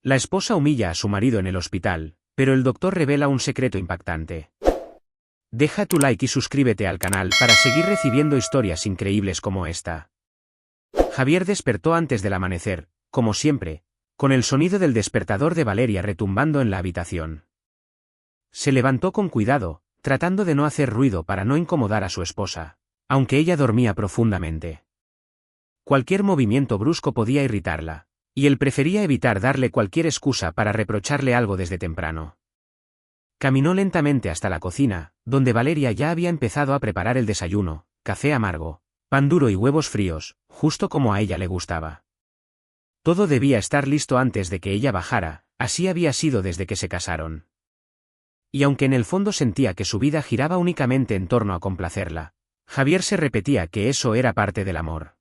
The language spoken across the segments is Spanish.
La esposa humilla a su marido en el hospital, pero el doctor revela un secreto impactante. Deja tu like y suscríbete al canal para seguir recibiendo historias increíbles como esta. Javier despertó antes del amanecer, como siempre, con el sonido del despertador de Valeria retumbando en la habitación. Se levantó con cuidado, tratando de no hacer ruido para no incomodar a su esposa, aunque ella dormía profundamente. Cualquier movimiento brusco podía irritarla, y él prefería evitar darle cualquier excusa para reprocharle algo desde temprano. Caminó lentamente hasta la cocina, donde Valeria ya había empezado a preparar el desayuno, café amargo, pan duro y huevos fríos, justo como a ella le gustaba. Todo debía estar listo antes de que ella bajara, así había sido desde que se casaron. Y aunque en el fondo sentía que su vida giraba únicamente en torno a complacerla, Javier se repetía que eso era parte del amor.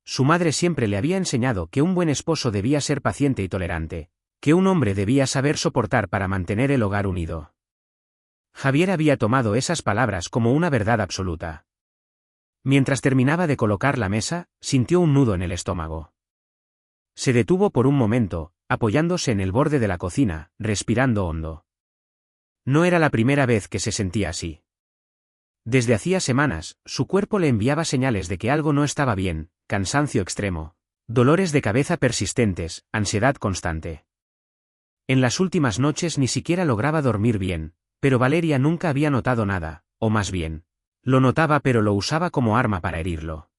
Su madre siempre le había enseñado que un buen esposo debía ser paciente y tolerante, que un hombre debía saber soportar para mantener el hogar unido. Javier había tomado esas palabras como una verdad absoluta. Mientras terminaba de colocar la mesa, sintió un nudo en el estómago. Se detuvo por un momento, apoyándose en el borde de la cocina, respirando hondo. No era la primera vez que se sentía así. Desde hacía semanas, su cuerpo le enviaba señales de que algo no estaba bien: cansancio extremo, dolores de cabeza persistentes, ansiedad constante. En las últimas noches ni siquiera lograba dormir bien, pero Valeria nunca había notado nada, o más bien, lo notaba pero lo usaba como arma para herirlo.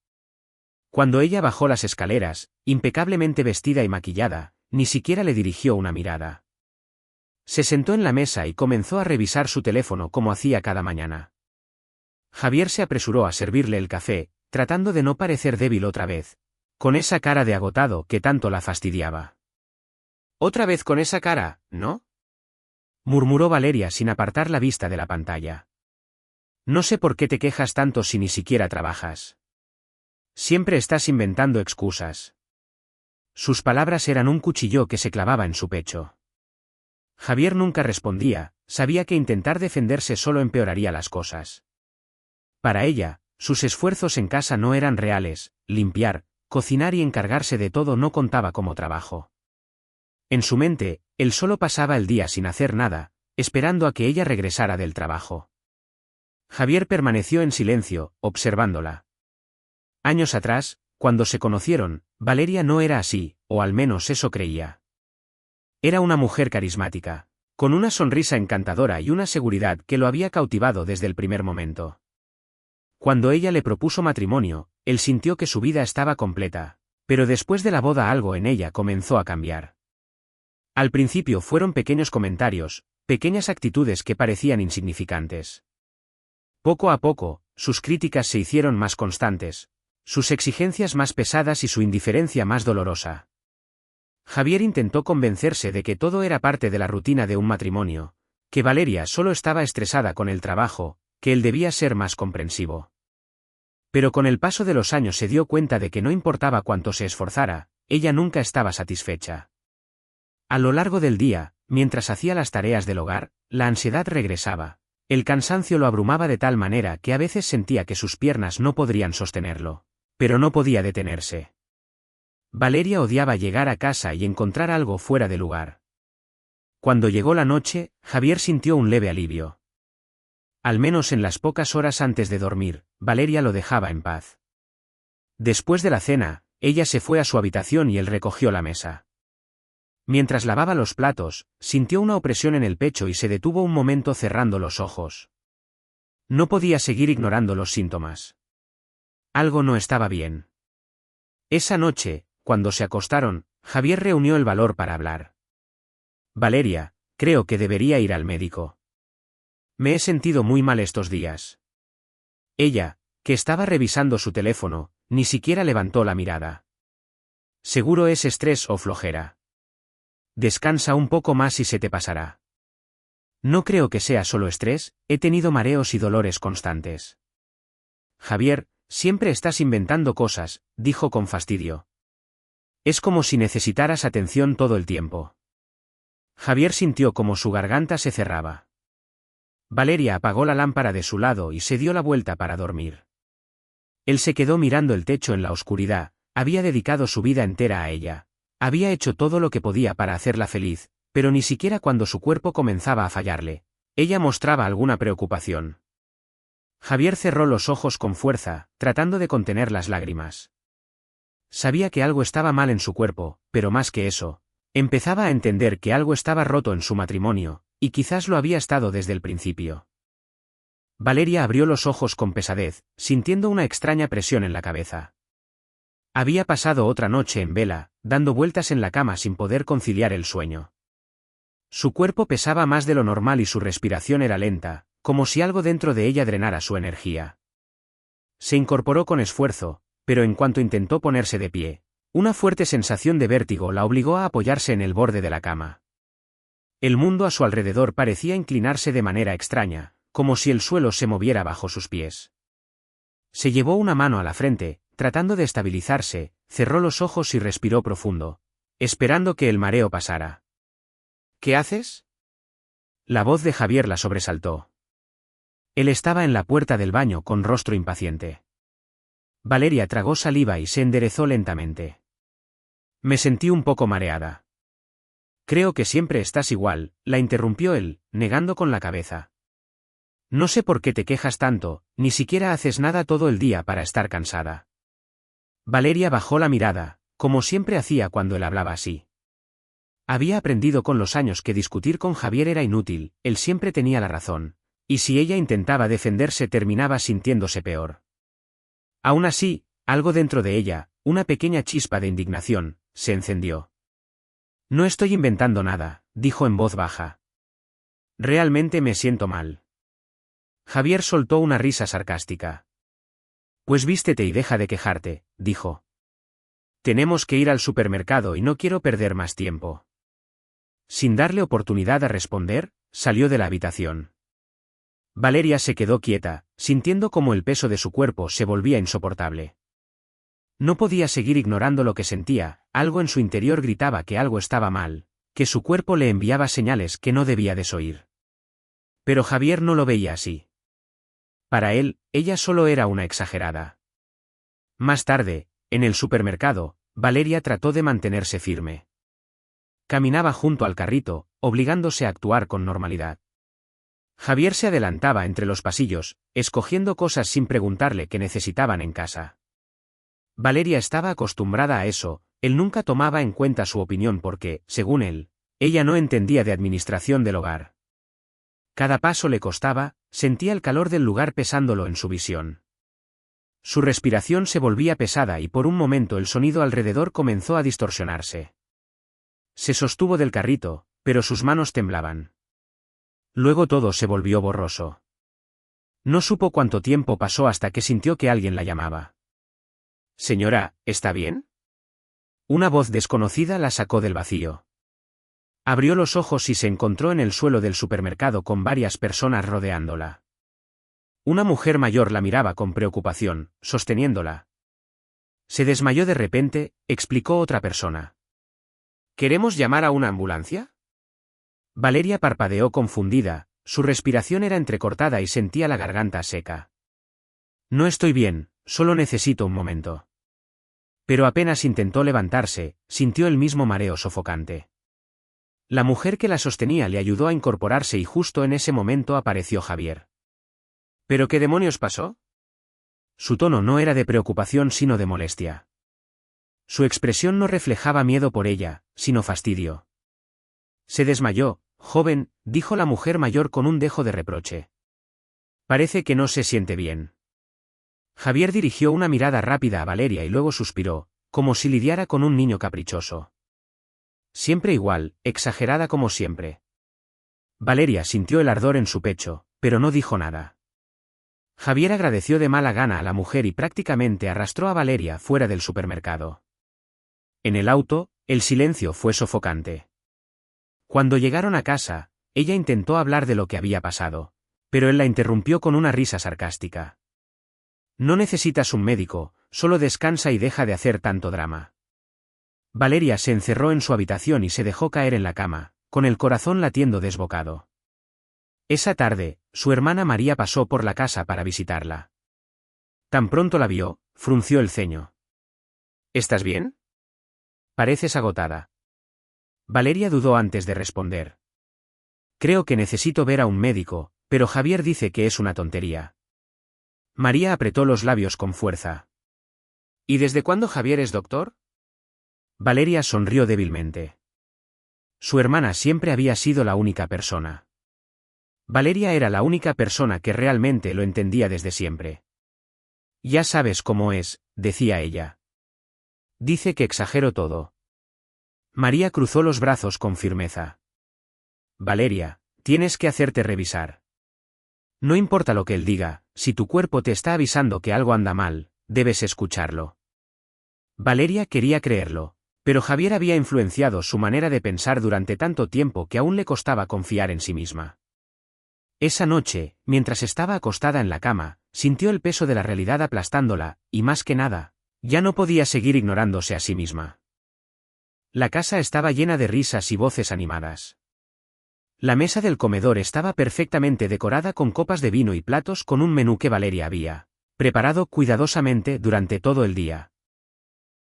Cuando ella bajó las escaleras, impecablemente vestida y maquillada, ni siquiera le dirigió una mirada. Se sentó en la mesa y comenzó a revisar su teléfono como hacía cada mañana. Javier se apresuró a servirle el café, tratando de no parecer débil otra vez, con esa cara de agotado que tanto la fastidiaba. «Otra vez con esa cara, ¿no?», murmuró Valeria sin apartar la vista de la pantalla. «No sé por qué te quejas tanto si ni siquiera trabajas. Siempre estás inventando excusas». Sus palabras eran un cuchillo que se clavaba en su pecho. Javier nunca respondía, sabía que intentar defenderse solo empeoraría las cosas. Para ella, sus esfuerzos en casa no eran reales: limpiar, cocinar y encargarse de todo no contaba como trabajo. En su mente, él solo pasaba el día sin hacer nada, esperando a que ella regresara del trabajo. Javier permaneció en silencio, observándola. Años atrás, cuando se conocieron, Valeria no era así, o al menos eso creía. Era una mujer carismática, con una sonrisa encantadora y una seguridad que lo había cautivado desde el primer momento. Cuando ella le propuso matrimonio, él sintió que su vida estaba completa, pero después de la boda algo en ella comenzó a cambiar. Al principio fueron pequeños comentarios, pequeñas actitudes que parecían insignificantes. Poco a poco, sus críticas se hicieron más constantes, sus exigencias más pesadas y su indiferencia más dolorosa. Javier intentó convencerse de que todo era parte de la rutina de un matrimonio, que Valeria solo estaba estresada con el trabajo, que él debía ser más comprensivo. Pero con el paso de los años se dio cuenta de que no importaba cuánto se esforzara, ella nunca estaba satisfecha. A lo largo del día, mientras hacía las tareas del hogar, la ansiedad regresaba, el cansancio lo abrumaba de tal manera que a veces sentía que sus piernas no podrían sostenerlo, pero no podía detenerse. Valeria odiaba llegar a casa y encontrar algo fuera de lugar. Cuando llegó la noche, Javier sintió un leve alivio. Al menos en las pocas horas antes de dormir, Valeria lo dejaba en paz. Después de la cena, ella se fue a su habitación y él recogió la mesa. Mientras lavaba los platos, sintió una opresión en el pecho y se detuvo un momento cerrando los ojos. No podía seguir ignorando los síntomas. Algo no estaba bien. Esa noche, cuando se acostaron, Javier reunió el valor para hablar. «Valeria, creo que debería ir al médico. Me he sentido muy mal estos días». Ella, que estaba revisando su teléfono, ni siquiera levantó la mirada. «Seguro es estrés o flojera. Descansa un poco más y se te pasará». «No creo que sea solo estrés, he tenido mareos y dolores constantes». «Javier, siempre estás inventando cosas», dijo con fastidio. «Es como si necesitaras atención todo el tiempo». Javier sintió como su garganta se cerraba. Valeria apagó la lámpara de su lado y se dio la vuelta para dormir. Él se quedó mirando el techo en la oscuridad, había dedicado su vida entera a ella, Había hecho todo lo que podía para hacerla feliz, pero ni siquiera cuando su cuerpo comenzaba a fallarle, ella mostraba alguna preocupación. Javier cerró los ojos con fuerza, tratando de contener las lágrimas. Sabía que algo estaba mal en su cuerpo, pero más que eso, empezaba a entender que algo estaba roto en su matrimonio, y quizás lo había estado desde el principio. Valeria abrió los ojos con pesadez, sintiendo una extraña presión en la cabeza. Había pasado otra noche en vela, dando vueltas en la cama sin poder conciliar el sueño. Su cuerpo pesaba más de lo normal y su respiración era lenta, como si algo dentro de ella drenara su energía. Se incorporó con esfuerzo, pero en cuanto intentó ponerse de pie, una fuerte sensación de vértigo la obligó a apoyarse en el borde de la cama. El mundo a su alrededor parecía inclinarse de manera extraña, como si el suelo se moviera bajo sus pies. Se llevó una mano a la frente, tratando de estabilizarse, cerró los ojos y respiró profundo, esperando que el mareo pasara. ¿Qué haces? La voz de Javier la sobresaltó. Él estaba en la puerta del baño con rostro impaciente. Valeria tragó saliva y se enderezó lentamente. Me sentí un poco mareada. Creo que siempre estás igual, la interrumpió él, negando con la cabeza. No sé por qué te quejas tanto, ni siquiera haces nada todo el día para estar cansada. Valeria bajó la mirada, como siempre hacía cuando él hablaba así. Había aprendido con los años que discutir con Javier era inútil, él siempre tenía la razón, y si ella intentaba defenderse terminaba sintiéndose peor. Aún así, algo dentro de ella, una pequeña chispa de indignación, se encendió. No estoy inventando nada, dijo en voz baja. Realmente me siento mal. Javier soltó una risa sarcástica. Pues vístete y deja de quejarte, dijo. Tenemos que ir al supermercado y no quiero perder más tiempo. Sin darle oportunidad a responder, salió de la habitación. Valeria se quedó quieta, sintiendo como el peso de su cuerpo se volvía insoportable. No podía seguir ignorando lo que sentía, algo en su interior gritaba que algo estaba mal, que su cuerpo le enviaba señales que no debía desoír. Pero Javier no lo veía así. Para él, ella solo era una exagerada. Más tarde, en el supermercado, Valeria trató de mantenerse firme. Caminaba junto al carrito, obligándose a actuar con normalidad. Javier se adelantaba entre los pasillos, escogiendo cosas sin preguntarle qué necesitaban en casa. Valeria estaba acostumbrada a eso, él nunca tomaba en cuenta su opinión porque, según él, ella no entendía de administración del hogar. Cada paso le costaba, sentía el calor del lugar pesándolo en su visión. Su respiración se volvía pesada y por un momento el sonido alrededor comenzó a distorsionarse. Se sostuvo del carrito, pero sus manos temblaban. Luego todo se volvió borroso. No supo cuánto tiempo pasó hasta que sintió que alguien la llamaba. Señora, ¿está bien? Una voz desconocida la sacó del vacío. Abrió los ojos y se encontró en el suelo del supermercado con varias personas rodeándola. Una mujer mayor la miraba con preocupación, sosteniéndola. Se desmayó de repente, explicó otra persona. ¿Queremos llamar a una ambulancia? Valeria parpadeó confundida, su respiración era entrecortada y sentía la garganta seca. No estoy bien, solo necesito un momento. Pero apenas intentó levantarse, sintió el mismo mareo sofocante. La mujer que la sostenía le ayudó a incorporarse y justo en ese momento apareció Javier. ¿Pero qué demonios pasó? Su tono no era de preocupación sino de molestia. Su expresión no reflejaba miedo por ella, sino fastidio. Se desmayó, joven, dijo la mujer mayor con un dejo de reproche. Parece que no se siente bien. Javier dirigió una mirada rápida a Valeria y luego suspiró, como si lidiara con un niño caprichoso. Siempre igual, exagerada como siempre. Valeria sintió el ardor en su pecho, pero no dijo nada. Javier agradeció de mala gana a la mujer y prácticamente arrastró a Valeria fuera del supermercado. En el auto, el silencio fue sofocante. Cuando llegaron a casa, ella intentó hablar de lo que había pasado, pero él la interrumpió con una risa sarcástica. No necesitas un médico, solo descansa y deja de hacer tanto drama. Valeria se encerró en su habitación y se dejó caer en la cama, con el corazón latiendo desbocado. Esa tarde, su hermana María pasó por la casa para visitarla. Tan pronto la vio, frunció el ceño. ¿Estás bien? Pareces agotada. Valeria dudó antes de responder. Creo que necesito ver a un médico, pero Javier dice que es una tontería. María apretó los labios con fuerza. ¿Y desde cuándo Javier es doctor? Valeria sonrió débilmente. Su hermana siempre había sido la única persona. Valeria era la única persona que realmente lo entendía desde siempre. Ya sabes cómo es, decía ella. Dice que exagero todo. María cruzó los brazos con firmeza. Valeria, tienes que hacerte revisar. No importa lo que él diga, si tu cuerpo te está avisando que algo anda mal, debes escucharlo. Valeria quería creerlo, pero Javier había influenciado su manera de pensar durante tanto tiempo que aún le costaba confiar en sí misma. Esa noche, mientras estaba acostada en la cama, sintió el peso de la realidad aplastándola, y más que nada, ya no podía seguir ignorándose a sí misma. La casa estaba llena de risas y voces animadas. La mesa del comedor estaba perfectamente decorada con copas de vino y platos con un menú que Valeria había preparado cuidadosamente durante todo el día.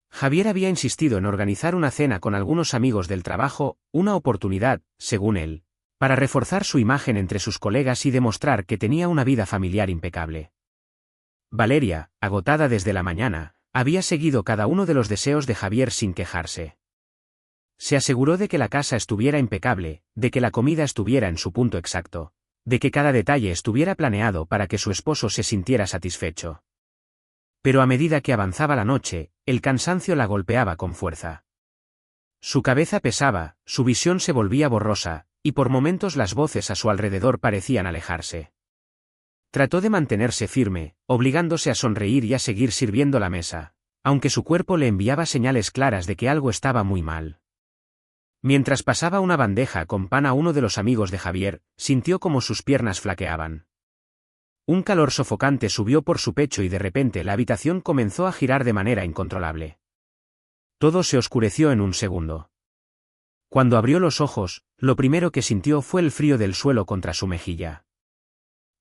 Javier había insistido en organizar una cena con algunos amigos del trabajo, una oportunidad, según él, para reforzar su imagen entre sus colegas y demostrar que tenía una vida familiar impecable. Valeria, agotada desde la mañana, había seguido cada uno de los deseos de Javier sin quejarse. Se aseguró de que la casa estuviera impecable, de que la comida estuviera en su punto exacto, de que cada detalle estuviera planeado para que su esposo se sintiera satisfecho. Pero a medida que avanzaba la noche, el cansancio la golpeaba con fuerza. Su cabeza pesaba, su visión se volvía borrosa, y por momentos las voces a su alrededor parecían alejarse. Trató de mantenerse firme, obligándose a sonreír y a seguir sirviendo la mesa, aunque su cuerpo le enviaba señales claras de que algo estaba muy mal. Mientras pasaba una bandeja con pan a uno de los amigos de Javier, sintió como sus piernas flaqueaban. Un calor sofocante subió por su pecho y de repente la habitación comenzó a girar de manera incontrolable. Todo se oscureció en un segundo. Cuando abrió los ojos, lo primero que sintió fue el frío del suelo contra su mejilla.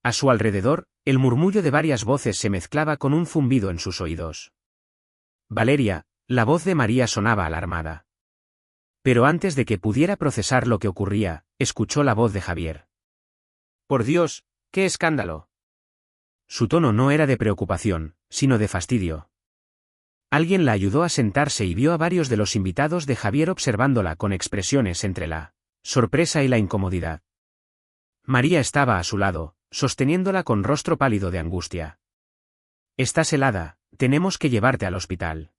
A su alrededor, el murmullo de varias voces se mezclaba con un zumbido en sus oídos. Valeria, la voz de María sonaba alarmada. Pero antes de que pudiera procesar lo que ocurría, escuchó la voz de Javier. «Por Dios, qué escándalo». Su tono no era de preocupación, sino de fastidio. Alguien la ayudó a sentarse y vio a varios de los invitados de Javier observándola con expresiones entre la sorpresa y la incomodidad. María estaba a su lado, sosteniéndola con rostro pálido de angustia. «Estás helada, tenemos que llevarte al hospital».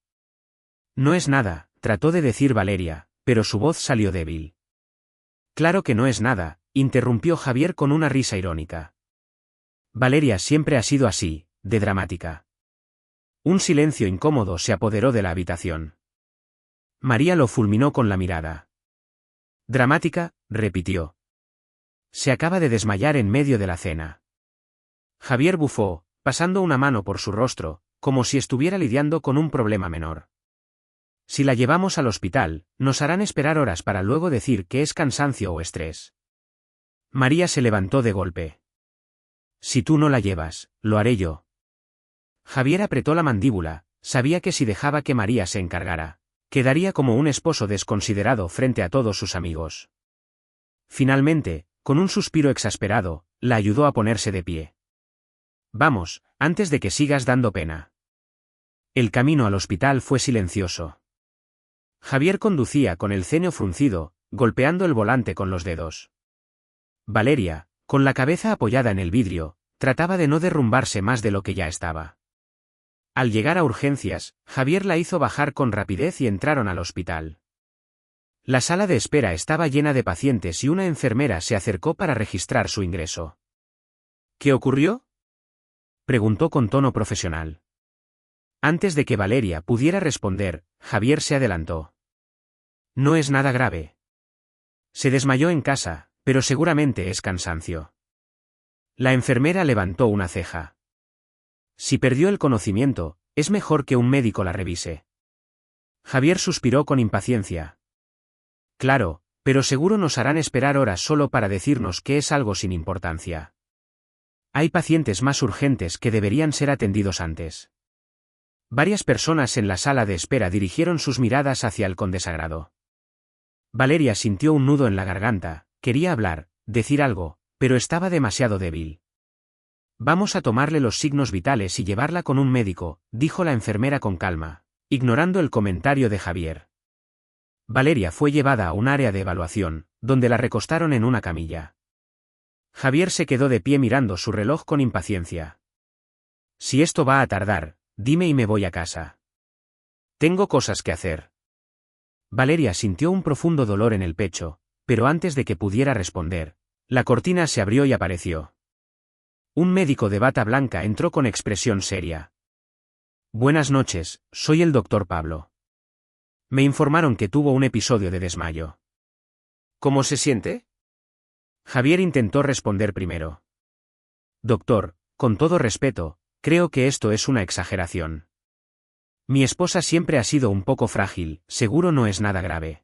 «No es nada», trató de decir Valeria, pero su voz salió débil. «Claro que no es nada», interrumpió Javier con una risa irónica. Valeria siempre ha sido así, de dramática. Un silencio incómodo se apoderó de la habitación. María lo fulminó con la mirada. «Dramática», repitió. «Se acaba de desmayar en medio de la cena». Javier bufó, pasando una mano por su rostro, como si estuviera lidiando con un problema menor. «Si la llevamos al hospital, nos harán esperar horas para luego decir que es cansancio o estrés». María se levantó de golpe. «Si tú no la llevas, lo haré yo». Javier apretó la mandíbula, sabía que si dejaba que María se encargara, quedaría como un esposo desconsiderado frente a todos sus amigos. Finalmente, con un suspiro exasperado, la ayudó a ponerse de pie. «Vamos, antes de que sigas dando pena». El camino al hospital fue silencioso. Javier conducía con el ceño fruncido, golpeando el volante con los dedos. Valeria, con la cabeza apoyada en el vidrio, trataba de no derrumbarse más de lo que ya estaba. Al llegar a urgencias, Javier la hizo bajar con rapidez y entraron al hospital. La sala de espera estaba llena de pacientes y una enfermera se acercó para registrar su ingreso. «¿Qué ocurrió?», preguntó con tono profesional. Antes de que Valeria pudiera responder, Javier se adelantó. «No es nada grave. Se desmayó en casa, pero seguramente es cansancio». La enfermera levantó una ceja. «Si perdió el conocimiento, es mejor que un médico la revise». Javier suspiró con impaciencia. «Claro, pero seguro nos harán esperar horas solo para decirnos que es algo sin importancia. Hay pacientes más urgentes que deberían ser atendidos antes». Varias personas en la sala de espera dirigieron sus miradas hacia él con desagrado. Valeria sintió un nudo en la garganta, quería hablar, decir algo, pero estaba demasiado débil. Vamos a tomarle los signos vitales y llevarla con un médico, dijo la enfermera con calma, ignorando el comentario de Javier. Valeria fue llevada a un área de evaluación, donde la recostaron en una camilla. Javier se quedó de pie mirando su reloj con impaciencia. Si esto va a tardar, dime y me voy a casa. Tengo cosas que hacer. Valeria sintió un profundo dolor en el pecho, pero antes de que pudiera responder, la cortina se abrió y apareció. Un médico de bata blanca entró con expresión seria. Buenas noches, soy el doctor Pablo. Me informaron que tuvo un episodio de desmayo. ¿Cómo se siente? Javier intentó responder primero. Doctor, con todo respeto, creo que esto es una exageración. Mi esposa siempre ha sido un poco frágil, seguro no es nada grave.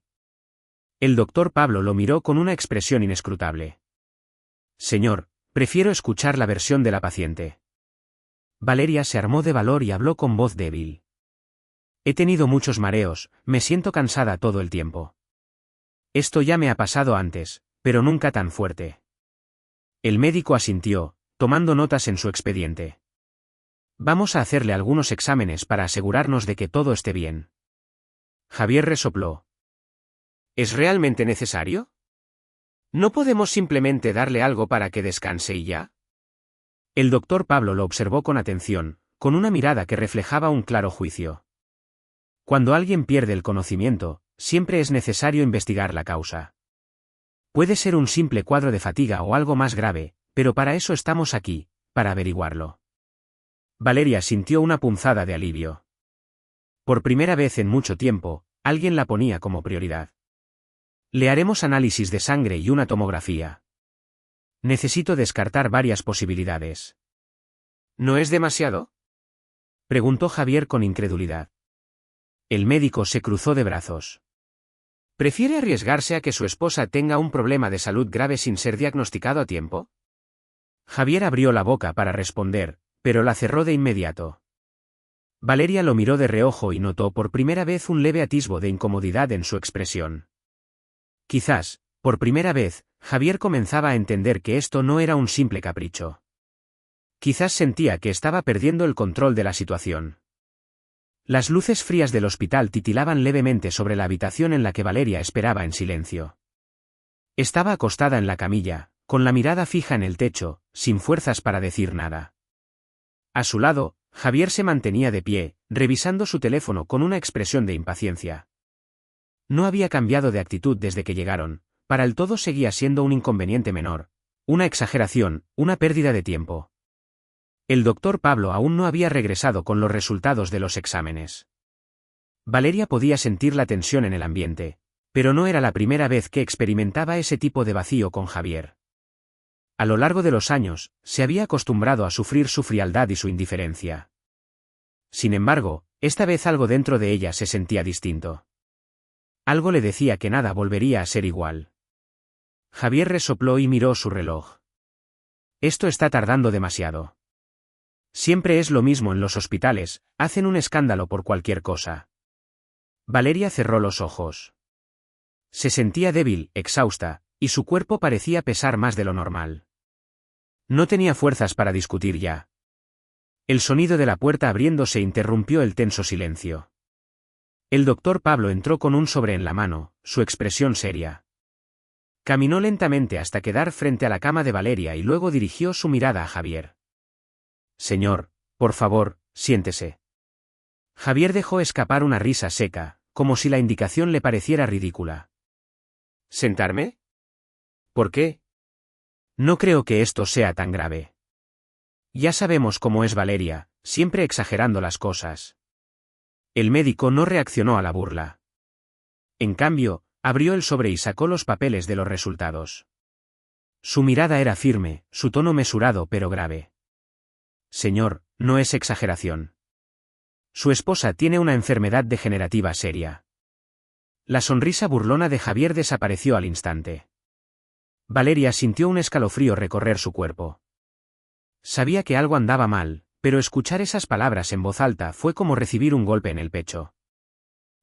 El doctor Pablo lo miró con una expresión inescrutable. Señor, prefiero escuchar la versión de la paciente. Valeria se armó de valor y habló con voz débil. He tenido muchos mareos, me siento cansada todo el tiempo. Esto ya me ha pasado antes, pero nunca tan fuerte. El médico asintió, tomando notas en su expediente. Vamos a hacerle algunos exámenes para asegurarnos de que todo esté bien. Javier resopló. ¿Es realmente necesario? ¿No podemos simplemente darle algo para que descanse y ya? El doctor Pablo lo observó con atención, con una mirada que reflejaba un claro juicio. Cuando alguien pierde el conocimiento, siempre es necesario investigar la causa. Puede ser un simple cuadro de fatiga o algo más grave, pero para eso estamos aquí, para averiguarlo. Valeria sintió una punzada de alivio. Por primera vez en mucho tiempo, alguien la ponía como prioridad. Le haremos análisis de sangre y una tomografía. Necesito descartar varias posibilidades. ¿No es demasiado? Preguntó Javier con incredulidad. El médico se cruzó de brazos. ¿Prefiere arriesgarse a que su esposa tenga un problema de salud grave sin ser diagnosticado a tiempo? Javier abrió la boca para responder, pero la cerró de inmediato. Valeria lo miró de reojo y notó por primera vez un leve atisbo de incomodidad en su expresión. Quizás, por primera vez, Javier comenzaba a entender que esto no era un simple capricho. Quizás sentía que estaba perdiendo el control de la situación. Las luces frías del hospital titilaban levemente sobre la habitación en la que Valeria esperaba en silencio. Estaba acostada en la camilla, con la mirada fija en el techo, sin fuerzas para decir nada. A su lado, Javier se mantenía de pie, revisando su teléfono con una expresión de impaciencia. No había cambiado de actitud desde que llegaron, para él todo seguía siendo un inconveniente menor, una exageración, una pérdida de tiempo. El doctor Pablo aún no había regresado con los resultados de los exámenes. Valeria podía sentir la tensión en el ambiente, pero no era la primera vez que experimentaba ese tipo de vacío con Javier. A lo largo de los años, se había acostumbrado a sufrir su frialdad y su indiferencia. Sin embargo, esta vez algo dentro de ella se sentía distinto. Algo le decía que nada volvería a ser igual. Javier resopló y miró su reloj. Esto está tardando demasiado. Siempre es lo mismo en los hospitales, hacen un escándalo por cualquier cosa. Valeria cerró los ojos. Se sentía débil, exhausta, y su cuerpo parecía pesar más de lo normal. No tenía fuerzas para discutir ya. El sonido de la puerta abriéndose interrumpió el tenso silencio. El doctor Pablo entró con un sobre en la mano, su expresión seria. Caminó lentamente hasta quedar frente a la cama de Valeria y luego dirigió su mirada a Javier. Señor, por favor, siéntese. Javier dejó escapar una risa seca, como si la indicación le pareciera ridícula. ¿Sentarme? ¿Por qué? No creo que esto sea tan grave. Ya sabemos cómo es Valeria, siempre exagerando las cosas. El médico no reaccionó a la burla. En cambio, abrió el sobre y sacó los papeles de los resultados. Su mirada era firme, su tono mesurado pero grave. Señor, no es exageración. Su esposa tiene una enfermedad degenerativa seria. La sonrisa burlona de Javier desapareció al instante. Valeria sintió un escalofrío recorrer su cuerpo. Sabía que algo andaba mal, pero escuchar esas palabras en voz alta fue como recibir un golpe en el pecho.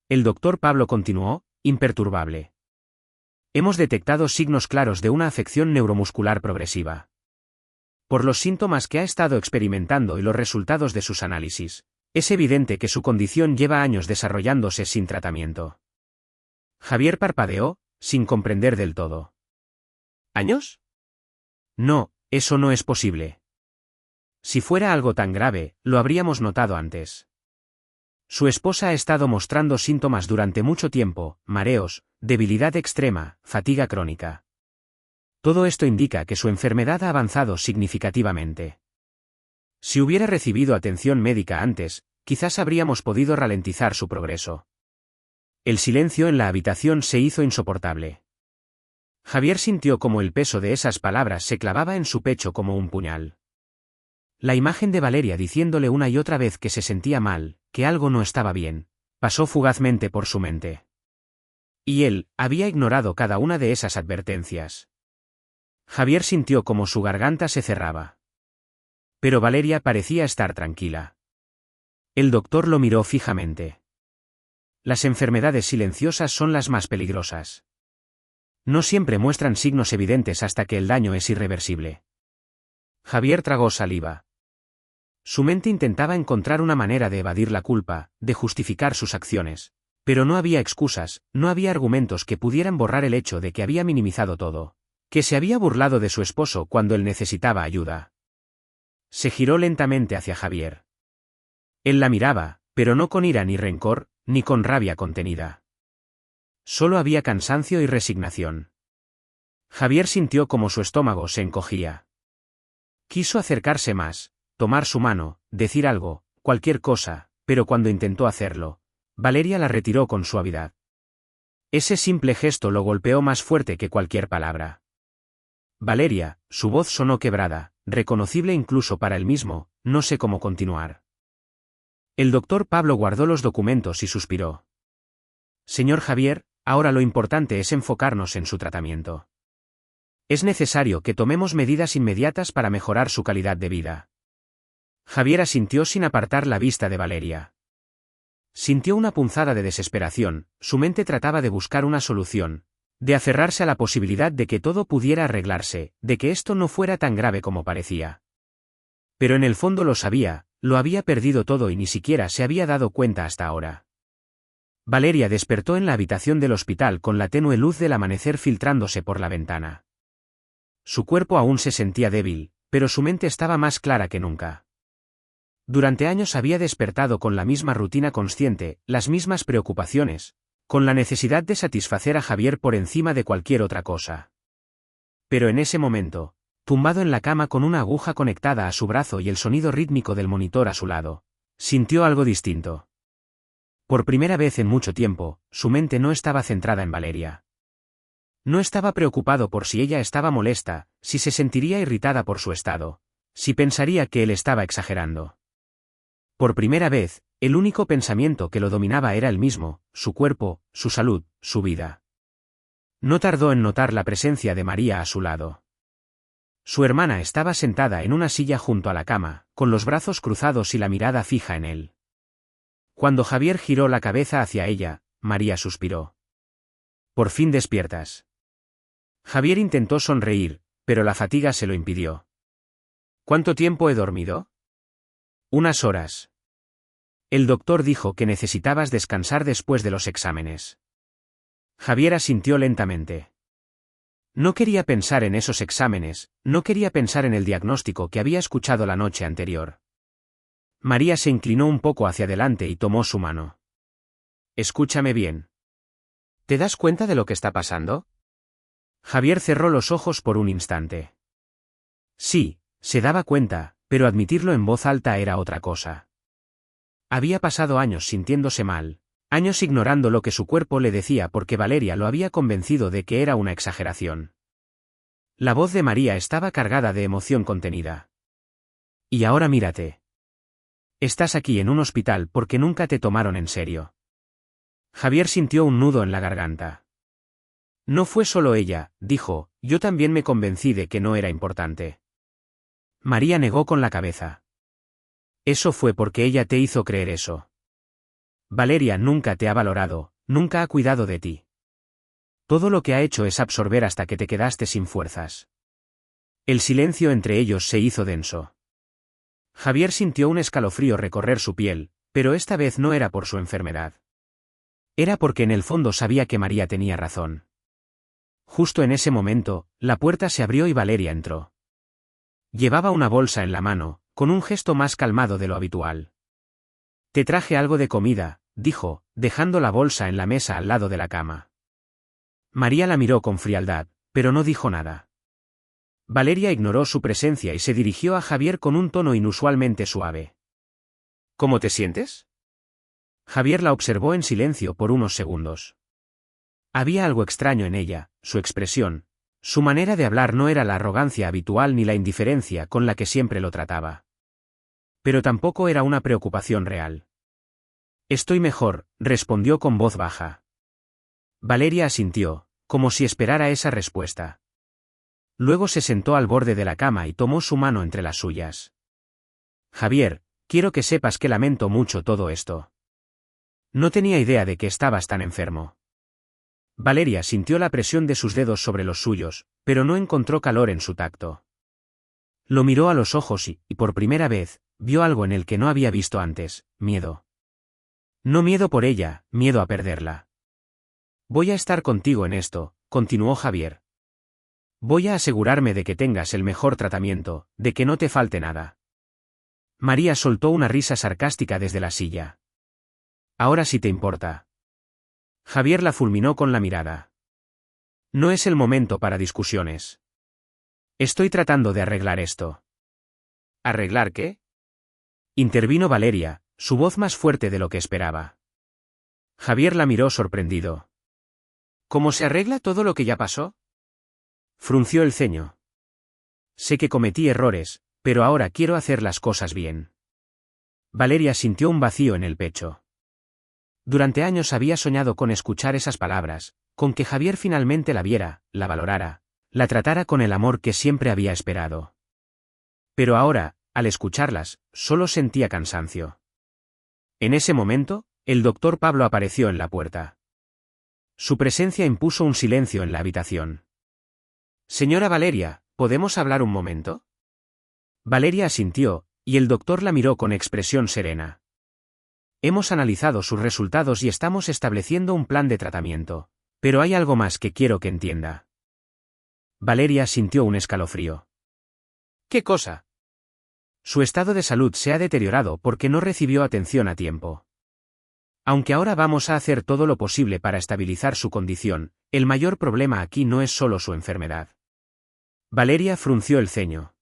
El doctor Pablo continuó, imperturbable. Hemos detectado signos claros de una afección neuromuscular progresiva. Por los síntomas que ha estado experimentando y los resultados de sus análisis, es evidente que su condición lleva años desarrollándose sin tratamiento. Javier parpadeó, sin comprender del todo. ¿Años? No, eso no es posible. Si fuera algo tan grave, lo habríamos notado antes. Su esposa ha estado mostrando síntomas durante mucho tiempo: mareos, debilidad extrema, fatiga crónica. Todo esto indica que su enfermedad ha avanzado significativamente. Si hubiera recibido atención médica antes, quizás habríamos podido ralentizar su progreso. El silencio en la habitación se hizo insoportable. Javier sintió como el peso de esas palabras se clavaba en su pecho como un puñal. La imagen de Valeria diciéndole una y otra vez que se sentía mal, que algo no estaba bien, pasó fugazmente por su mente. Y él había ignorado cada una de esas advertencias. Javier sintió como su garganta se cerraba. Pero Valeria parecía estar tranquila. El doctor lo miró fijamente. Las enfermedades silenciosas son las más peligrosas. No siempre muestran signos evidentes hasta que el daño es irreversible. Javier tragó saliva. Su mente intentaba encontrar una manera de evadir la culpa, de justificar sus acciones. Pero no había excusas, no había argumentos que pudieran borrar el hecho de que había minimizado todo. Que se había burlado de su esposo cuando él necesitaba ayuda. Se giró lentamente hacia Javier. Él la miraba, pero no con ira ni rencor, ni con rabia contenida. Solo había cansancio y resignación. Javier sintió como su estómago se encogía. Quiso acercarse más, tomar su mano, decir algo, cualquier cosa, pero cuando intentó hacerlo, Valeria la retiró con suavidad. Ese simple gesto lo golpeó más fuerte que cualquier palabra. Valeria, su voz sonó quebrada, reconocible incluso para él mismo, no sé cómo continuar. El doctor Pablo guardó los documentos y suspiró. Señor Javier, ahora lo importante es enfocarnos en su tratamiento. Es necesario que tomemos medidas inmediatas para mejorar su calidad de vida. Javier asintió sin apartar la vista de Valeria. Sintió una punzada de desesperación, su mente trataba de buscar una solución, de aferrarse a la posibilidad de que todo pudiera arreglarse, de que esto no fuera tan grave como parecía. Pero en el fondo lo sabía, lo había perdido todo y ni siquiera se había dado cuenta hasta ahora. Valeria despertó en la habitación del hospital con la tenue luz del amanecer filtrándose por la ventana. Su cuerpo aún se sentía débil, pero su mente estaba más clara que nunca. Durante años había despertado con la misma rutina consciente, las mismas preocupaciones, con la necesidad de satisfacer a Javier por encima de cualquier otra cosa. Pero en ese momento, tumbado en la cama con una aguja conectada a su brazo y el sonido rítmico del monitor a su lado, sintió algo distinto. Por primera vez en mucho tiempo, su mente no estaba centrada en Valeria. No estaba preocupado por si ella estaba molesta, si se sentiría irritada por su estado, si pensaría que él estaba exagerando. Por primera vez, el único pensamiento que lo dominaba era él mismo, su cuerpo, su salud, su vida. No tardó en notar la presencia de María a su lado. Su hermana estaba sentada en una silla junto a la cama, con los brazos cruzados y la mirada fija en él. Cuando Javier giró la cabeza hacia ella, María suspiró. «Por fin despiertas». Javier intentó sonreír, pero la fatiga se lo impidió. «¿Cuánto tiempo he dormido?» «Unas horas». El doctor dijo que necesitabas descansar después de los exámenes. Javier asintió lentamente. No quería pensar en esos exámenes, no quería pensar en el diagnóstico que había escuchado la noche anterior. María se inclinó un poco hacia adelante y tomó su mano. «Escúchame bien. ¿Te das cuenta de lo que está pasando?» Javier cerró los ojos por un instante. Sí, se daba cuenta, pero admitirlo en voz alta era otra cosa. Había pasado años sintiéndose mal, años ignorando lo que su cuerpo le decía porque Valeria lo había convencido de que era una exageración. La voz de María estaba cargada de emoción contenida. «Y ahora mírate. Estás aquí en un hospital porque nunca te tomaron en serio». Javier sintió un nudo en la garganta. «No fue solo ella», dijo, «yo también me convencí de que no era importante». María negó con la cabeza. Eso fue porque ella te hizo creer eso. Valeria nunca te ha valorado, nunca ha cuidado de ti. Todo lo que ha hecho es absorber hasta que te quedaste sin fuerzas. El silencio entre ellos se hizo denso. Javier sintió un escalofrío recorrer su piel, pero esta vez no era por su enfermedad. Era porque en el fondo sabía que María tenía razón. Justo en ese momento, la puerta se abrió y Valeria entró. Llevaba una bolsa en la mano, con un gesto más calmado de lo habitual. Te traje algo de comida, dijo, dejando la bolsa en la mesa al lado de la cama. María la miró con frialdad, pero no dijo nada. Valeria ignoró su presencia y se dirigió a Javier con un tono inusualmente suave. ¿Cómo te sientes? Javier la observó en silencio por unos segundos. Había algo extraño en ella, su expresión. Su manera de hablar no era la arrogancia habitual ni la indiferencia con la que siempre lo trataba. Pero tampoco era una preocupación real. Estoy mejor, respondió con voz baja. Valeria asintió, como si esperara esa respuesta. Luego se sentó al borde de la cama y tomó su mano entre las suyas. Javier, quiero que sepas que lamento mucho todo esto. No tenía idea de que estabas tan enfermo. Valeria sintió la presión de sus dedos sobre los suyos, pero no encontró calor en su tacto. Lo miró a los ojos y, por primera vez, vio algo en el que no había visto antes, miedo. No miedo por ella, miedo a perderla. Voy a estar contigo en esto, continuó Javier. Voy a asegurarme de que tengas el mejor tratamiento, de que no te falte nada. María soltó una risa sarcástica desde la silla. Ahora sí te importa. Javier la fulminó con la mirada. No es el momento para discusiones. Estoy tratando de arreglar esto. ¿Arreglar qué? Intervino Valeria, su voz más fuerte de lo que esperaba. Javier la miró sorprendido. ¿Cómo se arregla todo lo que ya pasó? Frunció el ceño. Sé que cometí errores, pero ahora quiero hacer las cosas bien. Valeria sintió un vacío en el pecho. Durante años había soñado con escuchar esas palabras, con que Javier finalmente la viera, la valorara, la tratara con el amor que siempre había esperado. Pero ahora, al escucharlas, solo sentía cansancio. En ese momento, el doctor Pablo apareció en la puerta. Su presencia impuso un silencio en la habitación. Señora Valeria, ¿podemos hablar un momento? Valeria asintió, y el doctor la miró con expresión serena. Hemos analizado sus resultados y estamos estableciendo un plan de tratamiento, pero hay algo más que quiero que entienda. Valeria sintió un escalofrío. ¿Qué cosa? Su estado de salud se ha deteriorado porque no recibió atención a tiempo. Aunque ahora vamos a hacer todo lo posible para estabilizar su condición, el mayor problema aquí no es solo su enfermedad. Valeria frunció el ceño.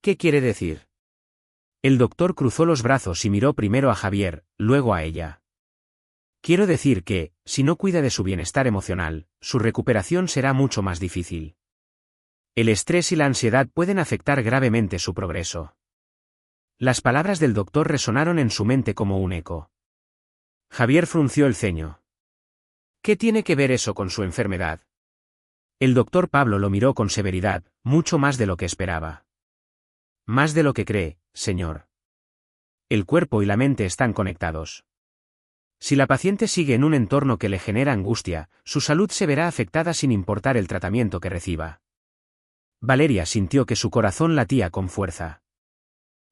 ¿Qué quiere decir? El doctor cruzó los brazos y miró primero a Javier, luego a ella. Quiero decir que, si no cuida de su bienestar emocional, su recuperación será mucho más difícil. El estrés y la ansiedad pueden afectar gravemente su progreso. Las palabras del doctor resonaron en su mente como un eco. Javier frunció el ceño. ¿Qué tiene que ver eso con su enfermedad? El doctor Pablo lo miró con severidad, mucho más de lo que esperaba. Más de lo que cree, señor. El cuerpo y la mente están conectados. Si la paciente sigue en un entorno que le genera angustia, su salud se verá afectada sin importar el tratamiento que reciba. Valeria sintió que su corazón latía con fuerza.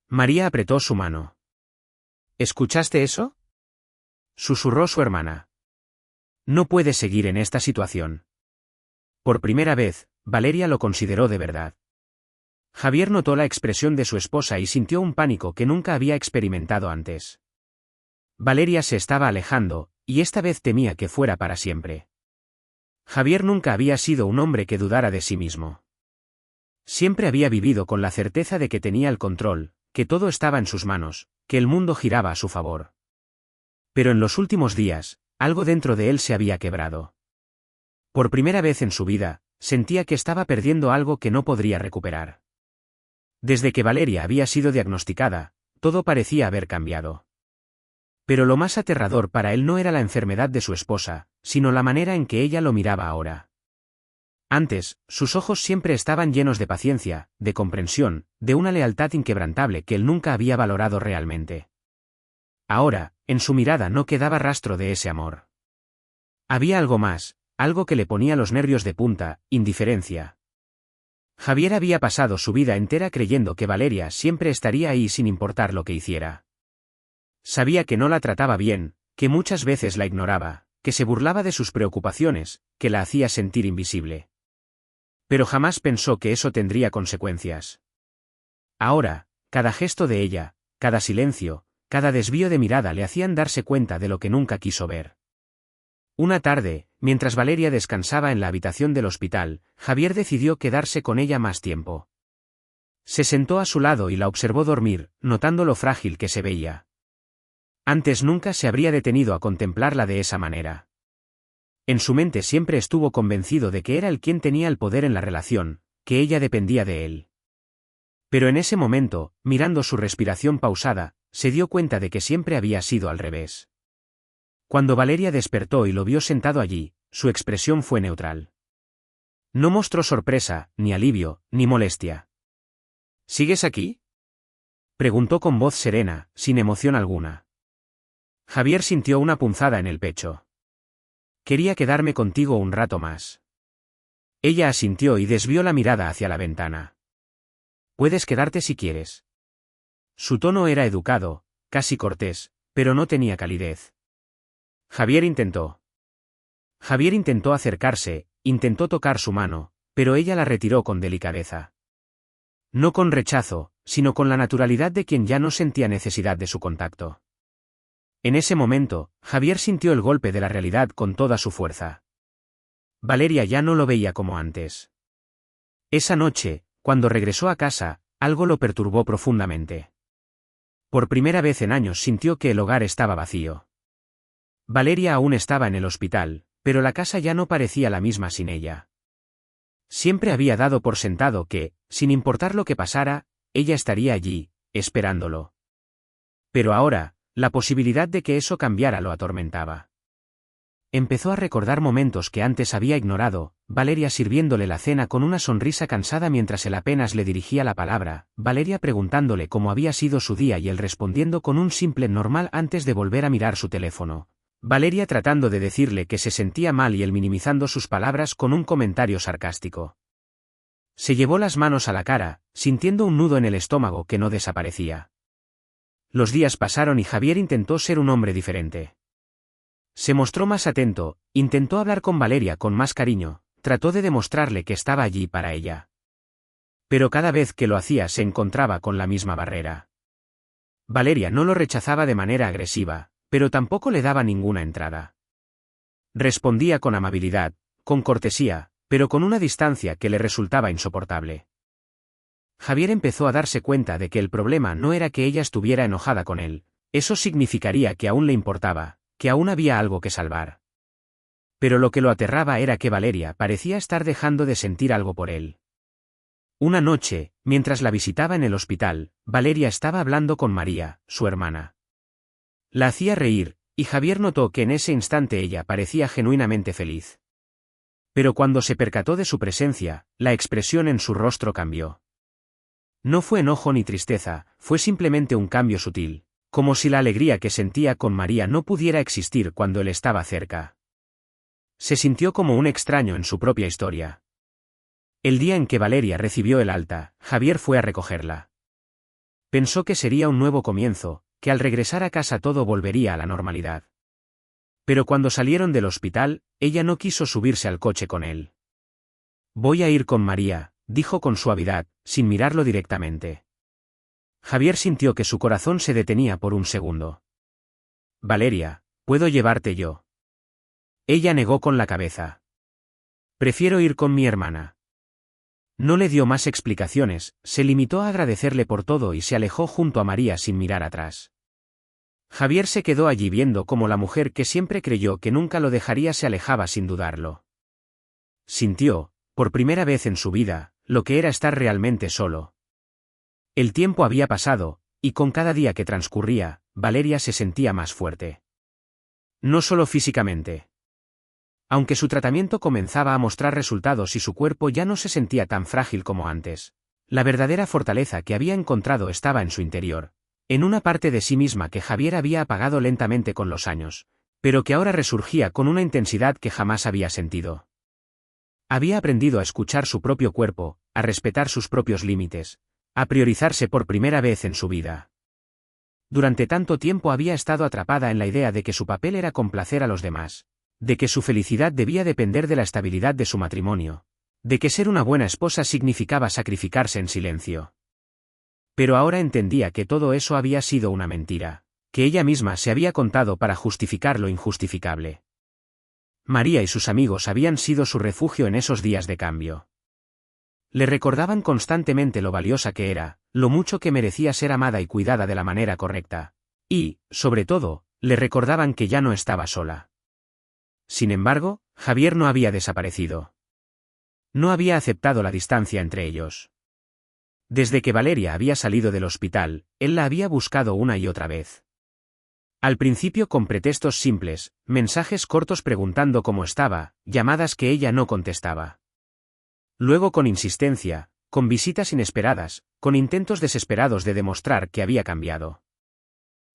María apretó su mano. ¿Escuchaste eso? Susurró su hermana. No puede seguir en esta situación. Por primera vez, Valeria lo consideró de verdad. Javier notó la expresión de su esposa y sintió un pánico que nunca había experimentado antes. Valeria se estaba alejando, y esta vez temía que fuera para siempre. Javier nunca había sido un hombre que dudara de sí mismo. Siempre había vivido con la certeza de que tenía el control, que todo estaba en sus manos, que el mundo giraba a su favor. Pero en los últimos días, algo dentro de él se había quebrado. Por primera vez en su vida, sentía que estaba perdiendo algo que no podría recuperar. Desde que Valeria había sido diagnosticada, todo parecía haber cambiado. Pero lo más aterrador para él no era la enfermedad de su esposa, sino la manera en que ella lo miraba ahora. Antes, sus ojos siempre estaban llenos de paciencia, de comprensión, de una lealtad inquebrantable que él nunca había valorado realmente. Ahora, en su mirada no quedaba rastro de ese amor. Había algo más, algo que le ponía los nervios de punta: indiferencia. Javier había pasado su vida entera creyendo que Valeria siempre estaría ahí sin importar lo que hiciera. Sabía que no la trataba bien, que muchas veces la ignoraba, que se burlaba de sus preocupaciones, que la hacía sentir invisible. Pero jamás pensó que eso tendría consecuencias. Ahora, cada gesto de ella, cada silencio, cada desvío de mirada le hacían darse cuenta de lo que nunca quiso ver. Una tarde, mientras Valeria descansaba en la habitación del hospital, Javier decidió quedarse con ella más tiempo. Se sentó a su lado y la observó dormir, notando lo frágil que se veía. Antes nunca se habría detenido a contemplarla de esa manera. En su mente siempre estuvo convencido de que era él quien tenía el poder en la relación, que ella dependía de él. Pero en ese momento, mirando su respiración pausada, se dio cuenta de que siempre había sido al revés. Cuando Valeria despertó y lo vio sentado allí, su expresión fue neutral. No mostró sorpresa, ni alivio, ni molestia. ¿Sigues aquí?, preguntó con voz serena, sin emoción alguna. Javier sintió una punzada en el pecho. Quería quedarme contigo un rato más. Ella asintió y desvió la mirada hacia la ventana. Puedes quedarte si quieres. Su tono era educado, casi cortés, pero no tenía calidez. Javier intentó acercarse, intentó tocar su mano, pero ella la retiró con delicadeza. No con rechazo, sino con la naturalidad de quien ya no sentía necesidad de su contacto. En ese momento, Javier sintió el golpe de la realidad con toda su fuerza. Valeria ya no lo veía como antes. Esa noche, cuando regresó a casa, algo lo perturbó profundamente. Por primera vez en años sintió que el hogar estaba vacío. Valeria aún estaba en el hospital, pero la casa ya no parecía la misma sin ella. Siempre había dado por sentado que, sin importar lo que pasara, ella estaría allí, esperándolo. Pero ahora, la posibilidad de que eso cambiara lo atormentaba. Empezó a recordar momentos que antes había ignorado, Valeria sirviéndole la cena con una sonrisa cansada mientras él apenas le dirigía la palabra, Valeria preguntándole cómo había sido su día y él respondiendo con un simple normal antes de volver a mirar su teléfono. Valeria tratando de decirle que se sentía mal y él minimizando sus palabras con un comentario sarcástico. Se llevó las manos a la cara, sintiendo un nudo en el estómago que no desaparecía. Los días pasaron y Javier intentó ser un hombre diferente. Se mostró más atento, intentó hablar con Valeria con más cariño, trató de demostrarle que estaba allí para ella. Pero cada vez que lo hacía se encontraba con la misma barrera. Valeria no lo rechazaba de manera agresiva, pero tampoco le daba ninguna entrada. Respondía con amabilidad, con cortesía, pero con una distancia que le resultaba insoportable. Javier empezó a darse cuenta de que el problema no era que ella estuviera enojada con él, eso significaría que aún le importaba, que aún había algo que salvar. Pero lo que lo aterraba era que Valeria parecía estar dejando de sentir algo por él. Una noche, mientras la visitaba en el hospital, Valeria estaba hablando con María, su hermana. La hacía reír, y Javier notó que en ese instante ella parecía genuinamente feliz. Pero cuando se percató de su presencia, la expresión en su rostro cambió. No fue enojo ni tristeza, fue simplemente un cambio sutil, como si la alegría que sentía con María no pudiera existir cuando él estaba cerca. Se sintió como un extraño en su propia historia. El día en que Valeria recibió el alta, Javier fue a recogerla. Pensó que sería un nuevo comienzo, que al regresar a casa todo volvería a la normalidad. Pero cuando salieron del hospital, ella no quiso subirse al coche con él. Voy a ir con María, dijo con suavidad, sin mirarlo directamente. Javier sintió que su corazón se detenía por un segundo. Valeria, ¿puedo llevarte yo? Ella negó con la cabeza. Prefiero ir con mi hermana. No le dio más explicaciones, se limitó a agradecerle por todo y se alejó junto a María sin mirar atrás. Javier se quedó allí viendo cómo la mujer que siempre creyó que nunca lo dejaría se alejaba sin dudarlo. Sintió, por primera vez en su vida, lo que era estar realmente solo. El tiempo había pasado, y con cada día que transcurría, Valeria se sentía más fuerte. No solo físicamente. Aunque su tratamiento comenzaba a mostrar resultados y su cuerpo ya no se sentía tan frágil como antes, la verdadera fortaleza que había encontrado estaba en su interior, en una parte de sí misma que Javier había apagado lentamente con los años, pero que ahora resurgía con una intensidad que jamás había sentido. Había aprendido a escuchar su propio cuerpo, a respetar sus propios límites, a priorizarse por primera vez en su vida. Durante tanto tiempo había estado atrapada en la idea de que su papel era complacer a los demás, de que su felicidad debía depender de la estabilidad de su matrimonio, de que ser una buena esposa significaba sacrificarse en silencio. Pero ahora entendía que todo eso había sido una mentira, que ella misma se había contado para justificar lo injustificable. María y sus amigos habían sido su refugio en esos días de cambio. Le recordaban constantemente lo valiosa que era, lo mucho que merecía ser amada y cuidada de la manera correcta. Y, sobre todo, le recordaban que ya no estaba sola. Sin embargo, Javier no había desaparecido. No había aceptado la distancia entre ellos. Desde que Valeria había salido del hospital, él la había buscado una y otra vez. Al principio con pretextos simples, mensajes cortos preguntando cómo estaba, llamadas que ella no contestaba. Luego con insistencia, con visitas inesperadas, con intentos desesperados de demostrar que había cambiado.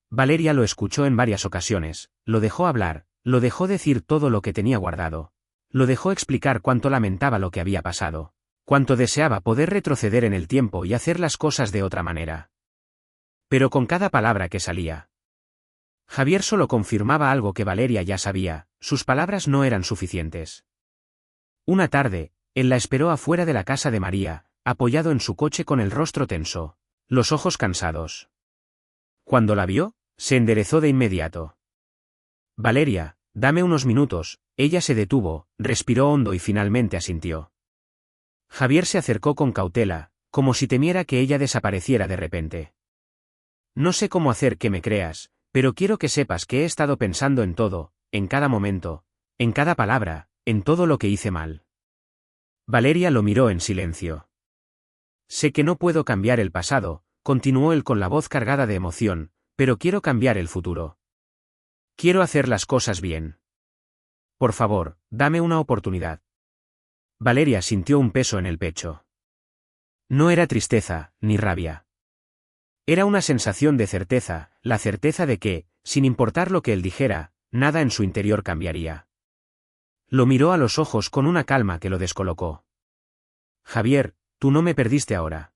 Valeria lo escuchó en varias ocasiones, lo dejó hablar, lo dejó decir todo lo que tenía guardado, lo dejó explicar cuánto lamentaba lo que había pasado, cuánto deseaba poder retroceder en el tiempo y hacer las cosas de otra manera. Pero con cada palabra que salía, Javier solo confirmaba algo que Valeria ya sabía, sus palabras no eran suficientes. Una tarde, él la esperó afuera de la casa de María, apoyado en su coche con el rostro tenso, los ojos cansados. Cuando la vio, se enderezó de inmediato. Valeria, dame unos minutos. Ella se detuvo, respiró hondo y finalmente asintió. Javier se acercó con cautela, como si temiera que ella desapareciera de repente. No sé cómo hacer que me creas, pero quiero que sepas que he estado pensando en todo, en cada momento, en cada palabra, en todo lo que hice mal. Valeria lo miró en silencio. Sé que no puedo cambiar el pasado, continuó él con la voz cargada de emoción, pero quiero cambiar el futuro. Quiero hacer las cosas bien. Por favor, dame una oportunidad. Valeria sintió un peso en el pecho. No era tristeza, ni rabia. Era una sensación de certeza, la certeza de que, sin importar lo que él dijera, nada en su interior cambiaría. Lo miró a los ojos con una calma que lo descolocó. Javier, tú no me perdiste ahora.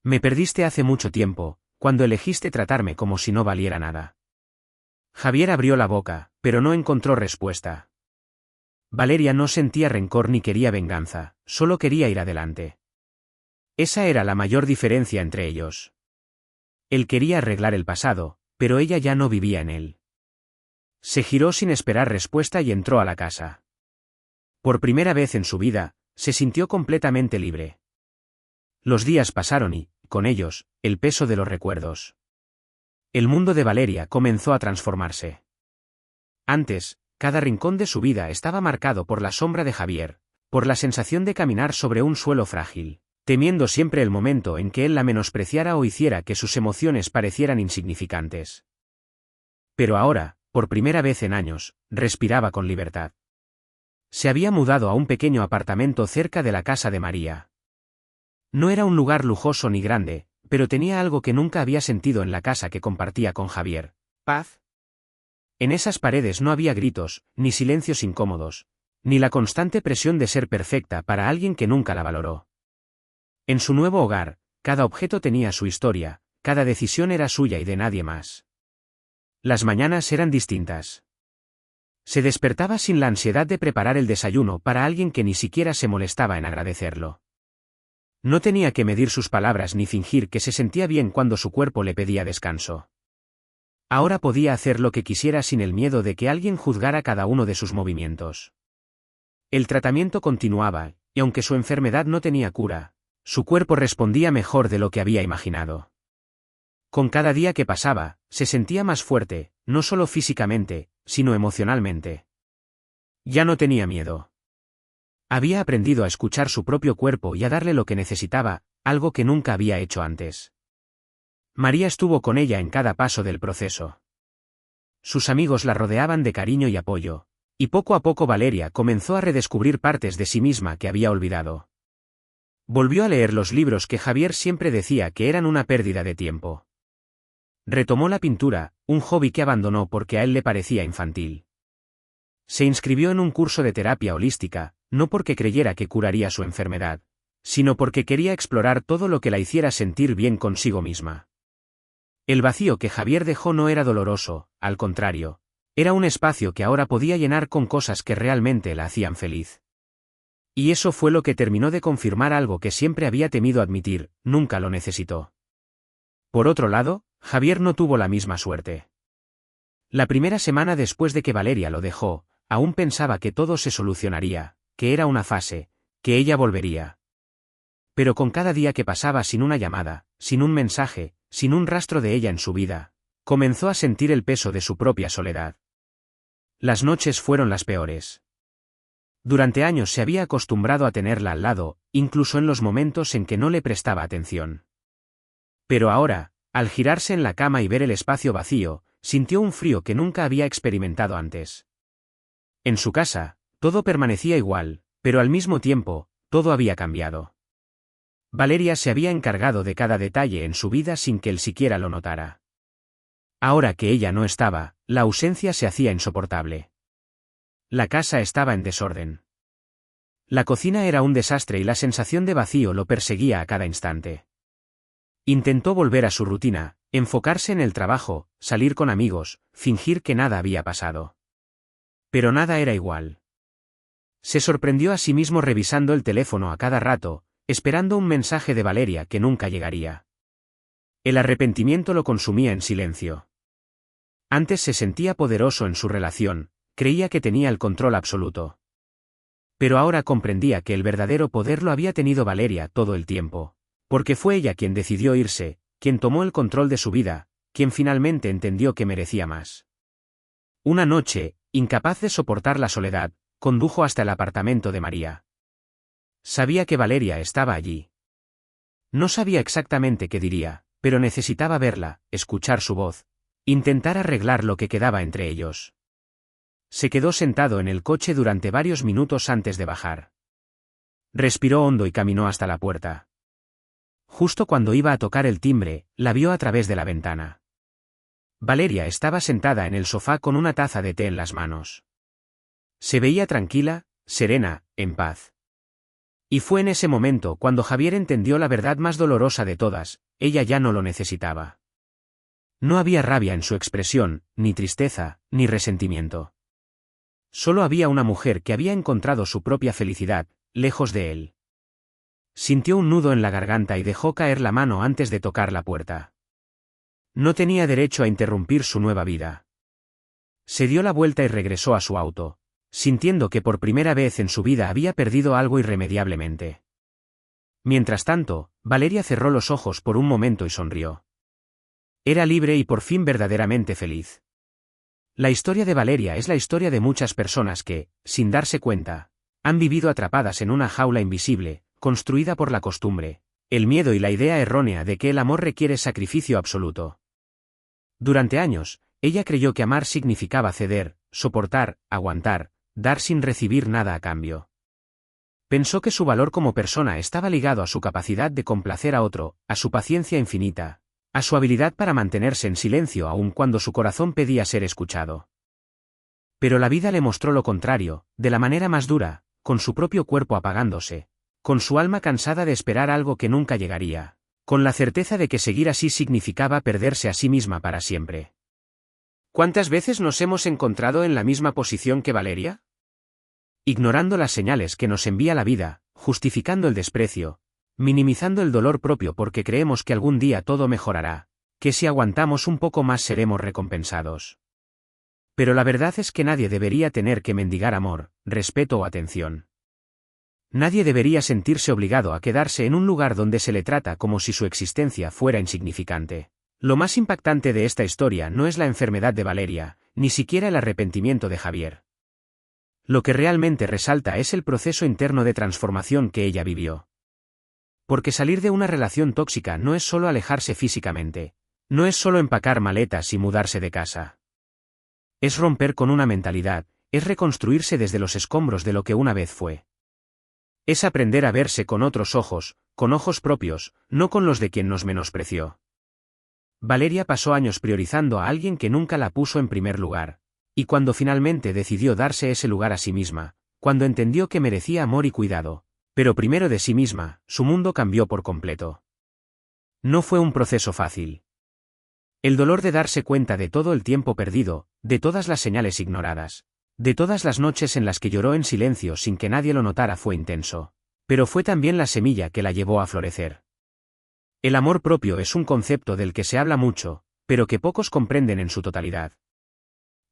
Me perdiste hace mucho tiempo, cuando elegiste tratarme como si no valiera nada. Javier abrió la boca, pero no encontró respuesta. Valeria no sentía rencor ni quería venganza, solo quería ir adelante. Esa era la mayor diferencia entre ellos. Él quería arreglar el pasado, pero ella ya no vivía en él. Se giró sin esperar respuesta y entró a la casa. Por primera vez en su vida, se sintió completamente libre. Los días pasaron y, con ellos, el peso de los recuerdos. El mundo de Valeria comenzó a transformarse. Antes, cada rincón de su vida estaba marcado por la sombra de Javier, por la sensación de caminar sobre un suelo frágil, temiendo siempre el momento en que él la menospreciara o hiciera que sus emociones parecieran insignificantes. Pero ahora, por primera vez en años, respiraba con libertad. Se había mudado a un pequeño apartamento cerca de la casa de María. No era un lugar lujoso ni grande, pero tenía algo que nunca había sentido en la casa que compartía con Javier: paz. En esas paredes no había gritos, ni silencios incómodos, ni la constante presión de ser perfecta para alguien que nunca la valoró. En su nuevo hogar, cada objeto tenía su historia, cada decisión era suya y de nadie más. Las mañanas eran distintas. Se despertaba sin la ansiedad de preparar el desayuno para alguien que ni siquiera se molestaba en agradecerlo. No tenía que medir sus palabras ni fingir que se sentía bien cuando su cuerpo le pedía descanso. Ahora podía hacer lo que quisiera sin el miedo de que alguien juzgara cada uno de sus movimientos. El tratamiento continuaba, y aunque su enfermedad no tenía cura, su cuerpo respondía mejor de lo que había imaginado. Con cada día que pasaba, se sentía más fuerte, no solo físicamente, sino emocionalmente. Ya no tenía miedo. Había aprendido a escuchar su propio cuerpo y a darle lo que necesitaba, algo que nunca había hecho antes. María estuvo con ella en cada paso del proceso. Sus amigos la rodeaban de cariño y apoyo, Y poco a poco Valeria comenzó a redescubrir partes de sí misma que había olvidado. Volvió a leer los libros que Javier siempre decía que eran una pérdida de tiempo. Retomó la pintura, un hobby que abandonó porque a él le parecía infantil. Se inscribió en un curso de terapia holística, no porque creyera que curaría su enfermedad, sino porque quería explorar todo lo que la hiciera sentir bien consigo misma. El vacío que Javier dejó no era doloroso, al contrario, era un espacio que ahora podía llenar con cosas que realmente la hacían feliz. Y eso fue lo que terminó de confirmar algo que siempre había temido admitir: nunca lo necesitó. Por otro lado, Javier no tuvo la misma suerte. La primera semana después de que Valeria lo dejó, aún pensaba que todo se solucionaría, que era una fase, que ella volvería. Pero con cada día que pasaba sin una llamada, sin un mensaje, sin un rastro de ella en su vida, comenzó a sentir el peso de su propia soledad. Las noches fueron las peores. Durante años se había acostumbrado a tenerla al lado, incluso en los momentos en que no le prestaba atención. Pero ahora, al girarse en la cama y ver el espacio vacío, sintió un frío que nunca había experimentado antes. En su casa, todo permanecía igual, pero al mismo tiempo, todo había cambiado. Valeria se había encargado de cada detalle en su vida sin que él siquiera lo notara. Ahora que ella no estaba, la ausencia se hacía insoportable. La casa estaba en desorden. La cocina era un desastre y la sensación de vacío lo perseguía a cada instante. Intentó volver a su rutina, enfocarse en el trabajo, salir con amigos, fingir que nada había pasado. Pero nada era igual. Se sorprendió a sí mismo revisando el teléfono a cada rato, esperando un mensaje de Valeria que nunca llegaría. El arrepentimiento lo consumía en silencio. Antes se sentía poderoso en su relación, creía que tenía el control absoluto. Pero ahora comprendía que el verdadero poder lo había tenido Valeria todo el tiempo, porque fue ella quien decidió irse, quien tomó el control de su vida, quien finalmente entendió que merecía más. Una noche, incapaz de soportar la soledad, condujo hasta el apartamento de María. Sabía que Valeria estaba allí. No sabía exactamente qué diría, pero necesitaba verla, escuchar su voz, intentar arreglar lo que quedaba entre ellos. Se quedó sentado en el coche durante varios minutos antes de bajar. Respiró hondo y caminó hasta la puerta. Justo cuando iba a tocar el timbre, la vio a través de la ventana. Valeria estaba sentada en el sofá con una taza de té en las manos. Se veía tranquila, serena, en paz. Y fue en ese momento cuando Javier entendió la verdad más dolorosa de todas: ella ya no lo necesitaba. No había rabia en su expresión, ni tristeza, ni resentimiento. Solo había una mujer que había encontrado su propia felicidad, lejos de él. Sintió un nudo en la garganta y dejó caer la mano antes de tocar la puerta. No tenía derecho a interrumpir su nueva vida. Se dio la vuelta y regresó a su auto, sintiendo que por primera vez en su vida había perdido algo irremediablemente. Mientras tanto, Valeria cerró los ojos por un momento y sonrió. Era libre y por fin verdaderamente feliz. La historia de Valeria es la historia de muchas personas que, sin darse cuenta, han vivido atrapadas en una jaula invisible, construida por la costumbre, el miedo y la idea errónea de que el amor requiere sacrificio absoluto. Durante años, ella creyó que amar significaba ceder, soportar, aguantar, dar sin recibir nada a cambio. Pensó que su valor como persona estaba ligado a su capacidad de complacer a otro, a su paciencia infinita, a su habilidad para mantenerse en silencio aun cuando su corazón pedía ser escuchado. Pero la vida le mostró lo contrario, de la manera más dura, con su propio cuerpo apagándose, con su alma cansada de esperar algo que nunca llegaría, con la certeza de que seguir así significaba perderse a sí misma para siempre. ¿Cuántas veces nos hemos encontrado en la misma posición que Valeria? Ignorando las señales que nos envía la vida, justificando el desprecio, minimizando el dolor propio porque creemos que algún día todo mejorará, que si aguantamos un poco más seremos recompensados. Pero la verdad es que nadie debería tener que mendigar amor, respeto o atención. Nadie debería sentirse obligado a quedarse en un lugar donde se le trata como si su existencia fuera insignificante. Lo más impactante de esta historia no es la enfermedad de Valeria, ni siquiera el arrepentimiento de Javier. Lo que realmente resalta es el proceso interno de transformación que ella vivió. Porque salir de una relación tóxica no es solo alejarse físicamente, no es solo empacar maletas y mudarse de casa. Es romper con una mentalidad, es reconstruirse desde los escombros de lo que una vez fue. Es aprender a verse con otros ojos, con ojos propios, no con los de quien nos menospreció. Valeria pasó años priorizando a alguien que nunca la puso en primer lugar, y cuando finalmente decidió darse ese lugar a sí misma, cuando entendió que merecía amor y cuidado, pero primero de sí misma, su mundo cambió por completo. No fue un proceso fácil. El dolor de darse cuenta de todo el tiempo perdido, de todas las señales ignoradas, de todas las noches en las que lloró en silencio sin que nadie lo notara fue intenso, pero fue también la semilla que la llevó a florecer. El amor propio es un concepto del que se habla mucho, pero que pocos comprenden en su totalidad.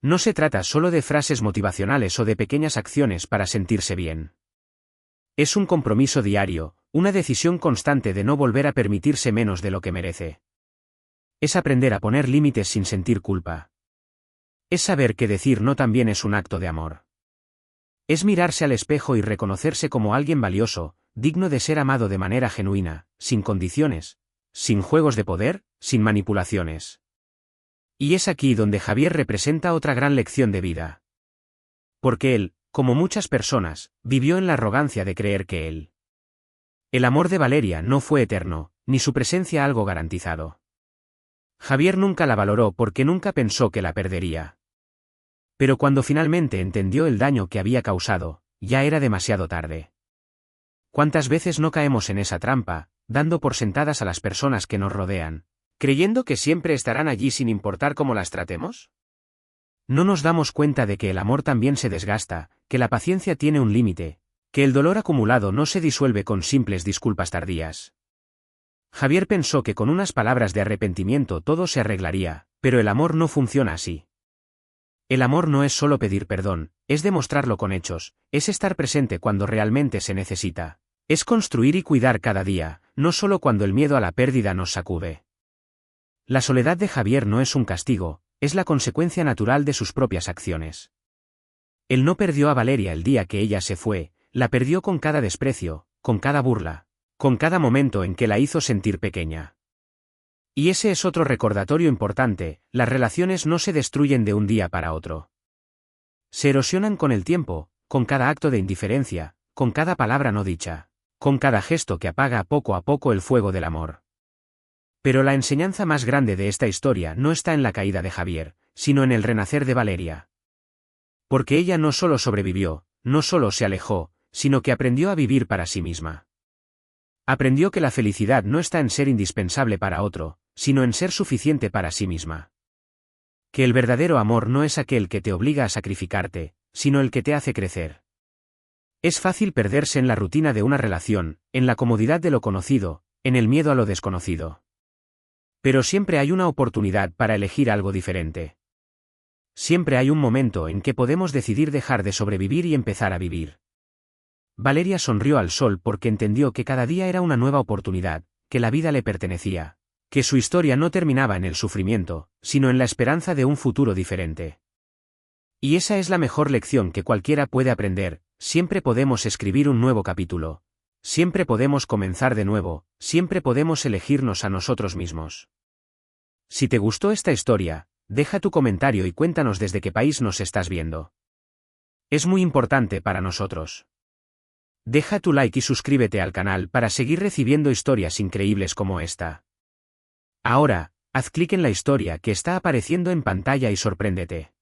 No se trata solo de frases motivacionales o de pequeñas acciones para sentirse bien. Es un compromiso diario, una decisión constante de no volver a permitirse menos de lo que merece. Es aprender a poner límites sin sentir culpa. Es saber que decir no también es un acto de amor. Es mirarse al espejo y reconocerse como alguien valioso, digno de ser amado de manera genuina, sin condiciones, sin juegos de poder, sin manipulaciones. Y es aquí donde Javier representa otra gran lección de vida. Porque él, como muchas personas, vivió en la arrogancia de creer que él. El amor de Valeria no fue eterno, ni su presencia algo garantizado. Javier nunca la valoró porque nunca pensó que la perdería. Pero cuando finalmente entendió el daño que había causado, ya era demasiado tarde. ¿Cuántas veces no caemos en esa trampa, dando por sentadas a las personas que nos rodean, creyendo que siempre estarán allí sin importar cómo las tratemos? No nos damos cuenta de que el amor también se desgasta, que la paciencia tiene un límite, que el dolor acumulado no se disuelve con simples disculpas tardías. Javier pensó que con unas palabras de arrepentimiento todo se arreglaría, pero el amor no funciona así. El amor no es solo pedir perdón, es demostrarlo con hechos, es estar presente cuando realmente se necesita, es construir y cuidar cada día, no solo cuando el miedo a la pérdida nos sacude. La soledad de Javier no es un castigo, es la consecuencia natural de sus propias acciones. Él no perdió a Valeria el día que ella se fue, la perdió con cada desprecio, con cada burla, con cada momento en que la hizo sentir pequeña. Y ese es otro recordatorio importante, las relaciones no se destruyen de un día para otro. Se erosionan con el tiempo, con cada acto de indiferencia, con cada palabra no dicha, con cada gesto que apaga poco a poco el fuego del amor. Pero la enseñanza más grande de esta historia no está en la caída de Javier, sino en el renacer de Valeria. Porque ella no solo sobrevivió, no solo se alejó, sino que aprendió a vivir para sí misma. Aprendió que la felicidad no está en ser indispensable para otro, sino en ser suficiente para sí misma. Que el verdadero amor no es aquel que te obliga a sacrificarte, sino el que te hace crecer. Es fácil perderse en la rutina de una relación, en la comodidad de lo conocido, en el miedo a lo desconocido. Pero siempre hay una oportunidad para elegir algo diferente. Siempre hay un momento en que podemos decidir dejar de sobrevivir y empezar a vivir. Valeria sonrió al sol porque entendió que cada día era una nueva oportunidad, que la vida le pertenecía, que su historia no terminaba en el sufrimiento, sino en la esperanza de un futuro diferente. Y esa es la mejor lección que cualquiera puede aprender, siempre podemos escribir un nuevo capítulo. Siempre podemos comenzar de nuevo, siempre podemos elegirnos a nosotros mismos. Si te gustó esta historia, deja tu comentario y cuéntanos desde qué país nos estás viendo. Es muy importante para nosotros. Deja tu like y suscríbete al canal para seguir recibiendo historias increíbles como esta. Ahora, haz clic en la historia que está apareciendo en pantalla y sorpréndete.